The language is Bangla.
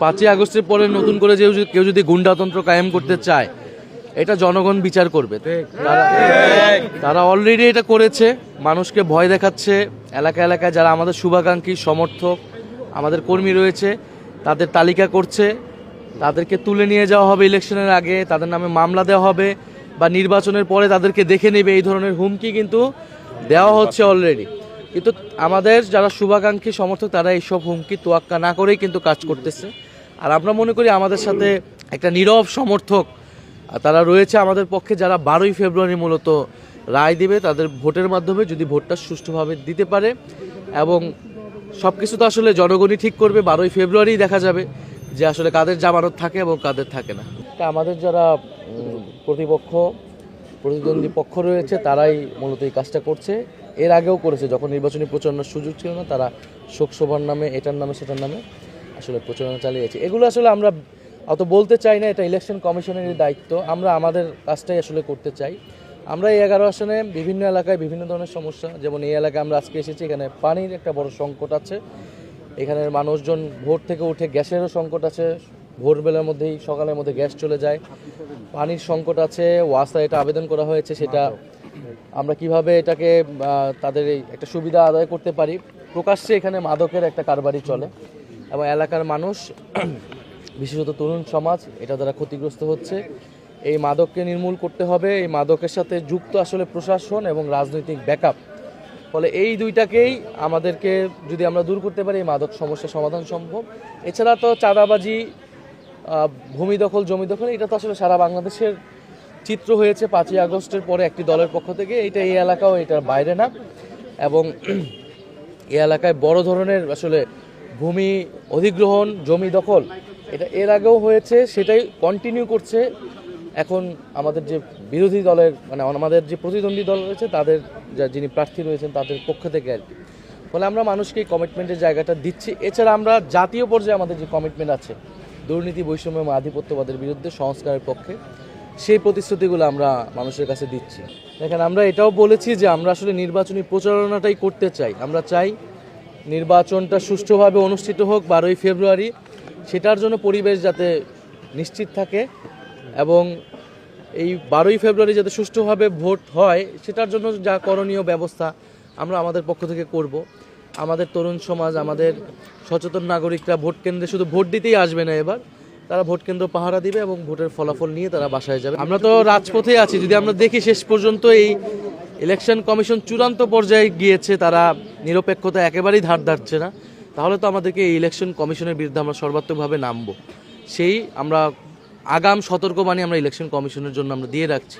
5ই আগস্টের পরে নতুন করে কেউ যদি গুন্ডাতন্ত্র কায়েম করতে চায়, এটা জনগণ বিচার করবে। তারা অলরেডি এটা করেছে, মানুষকে ভয় দেখাচ্ছে। এলাকা এলাকায় যারা আমাদের শুভাকাঙ্ক্ষী সমর্থক, আমাদের কর্মী রয়েছে, তাদের তালিকা করছে, তাদেরকে তুলে নিয়ে যাওয়া হবে ইলেকশনের আগে, তাদের নামে মামলা দেওয়া হবে বা নির্বাচনের পরে তাদেরকে দেখে নেবে, এই ধরনের হুমকি কিন্তু দেওয়া হচ্ছে অলরেডি। কিন্তু আমাদের যারা শুভাকাঙ্ক্ষী সমর্থক, তারা এইসব হুমকি তোয়াক্কা না করেই কিন্তু কাজ করতেছে। আর আমরা মনে করি আমাদের সাথে একটা নীরব সমর্থক তারা রয়েছে আমাদের পক্ষে, যারা 12ই ফেব্রুয়ারি মূলত রায় দিবে তাদের ভোটের মাধ্যমে, যদি ভোটটা সুষ্ঠুভাবে দিতে পারে। এবং সব কিছু তো আসলে জনগণই ঠিক করবে। 12ই ফেব্রুয়ারি দেখা যাবে যে আসলে কাদের জামানত থাকে এবং কাদের থাকে না। আমাদের যারা প্রতিদ্বন্দ্বী পক্ষ রয়েছে, তারাই মূলত এই কাজটা করছে। এর আগেও করেছে, যখন নির্বাচনী প্রচারণার সুযোগ ছিল না, তারা শোকসভার নামে, এটার নামে সেটার নামে আসলে প্রচারণা চালিয়েছে। এগুলো আসলে আমরা অত বলতে চাই না, এটা ইলেকশন কমিশনেরই দায়িত্ব। আমরা আমাদের কাজটাই আসলে করতে চাই। আমরা এই 11 আসনে বিভিন্ন এলাকায় বিভিন্ন ধরনের সমস্যা, যেমন এই এলাকায় আমরা আজকে এসেছি, এখানে পানির একটা বড় সংকট আছে। এখানের মানুষজন ভোর থেকে উঠে গ্যাসেরও সংকট আছে, ভোরবেলার মধ্যেই সকালের মধ্যে গ্যাস চলে যায়। পানির সংকট আছে, ওয়াসা এটা আবেদন করা হয়েছে, সেটা আমরা কিভাবে এটাকে তাদের এই একটা সুবিধা আদায় করতে পারি। প্রকাশ্যে এখানে মাদকের একটা কারবারি চলে এবং এলাকার মানুষ, বিশেষত তরুণ সমাজ, এটা দ্বারা ক্ষতিগ্রস্ত হচ্ছে। এই মাদককে নির্মূল করতে হবে। এই মাদকের সাথে যুক্ত আসলে প্রশাসন এবং রাজনৈতিক ব্যাকআপ। ফলে এই দুইটাকেই আমাদেরকে যদি আমরা দূর করতে পারি, এই মাদক সমস্যা সমাধান সম্ভব। এছাড়া তো চাঁদাবাজি, ভূমি দখল, জমি দখল, এটা তো আসলে সারা বাংলাদেশের চিত্র হয়েছে 5ই আগস্টের পরে একটি দলের পক্ষ থেকে। এটা এই এলাকাও এটার বাইরে না। এবং এই এলাকায় বড় ধরনের আসলে ভূমি অধিগ্রহণ, জমি দখল, এটা এর আগেও হয়েছে, সেটাই কন্টিনিউ করছে এখন আমাদের যে বিরোধী দলের, মানে আমাদের যে প্রতিদ্বন্দ্বী দল রয়েছে, তাদের যিনি প্রার্থী রয়েছেন তাদের পক্ষ থেকে আর কি। ফলে আমরা মানুষকে কমিটমেন্টের জায়গাটা দিচ্ছি। এছাড়া আমরা জাতীয় পর্যায়ে আমাদের যে কমিটমেন্ট আছে, দুর্নীতি, বৈষম্য এবং আধিপত্যবাদের বিরুদ্ধে সংস্কারের পক্ষে, সেই প্রতিশ্রুতিগুলো আমরা মানুষের কাছে দিচ্ছি। দেখেন, আমরা এটাও বলেছি যে আমরা আসলে নির্বাচনী প্রচারণাটাই করতে চাই। আমরা চাই নির্বাচনটা সুষ্ঠুভাবে অনুষ্ঠিত হোক 12ই ফেব্রুয়ারি, সেটার জন্য পরিবেশ যাতে নিশ্চিত থাকে এবং এই 12ই ফেব্রুয়ারি যাতে সুষ্ঠুভাবে ভোট হয়, সেটার জন্য যা করণীয় ব্যবস্থা আমরা আমাদের পক্ষ থেকে করব। আমাদের তরুণ সমাজ, আমাদের সচেতন নাগরিকরা ভোট কেন্দ্রে শুধু ভোট দিতেই আসবে না, এবার তারা ভোট কেন্দ্র পাহারা দিবে এবং ভোটের ফলাফল নিয়ে তারা বাসায় যাবে। আমরা তো রাজপথে আছি। যদি আমরা দেখি শেষ পর্যন্ত এই ইলেকশন কমিশন চূড়ান্ত পর্যায়ে গিয়েছে, তারা নিরপেক্ষতা একেবারেই ধার ধারছে না, তাহলে তো আমাদেরকে এই ইলেকশন কমিশনের বিরুদ্ধে আমরা সর্বাত্মকভাবে নামবো। সেই আমরা আগাম সতর্কবাণী আমরা ইলেকশন কমিশনের জন্য আমরা দিয়ে রাখছি।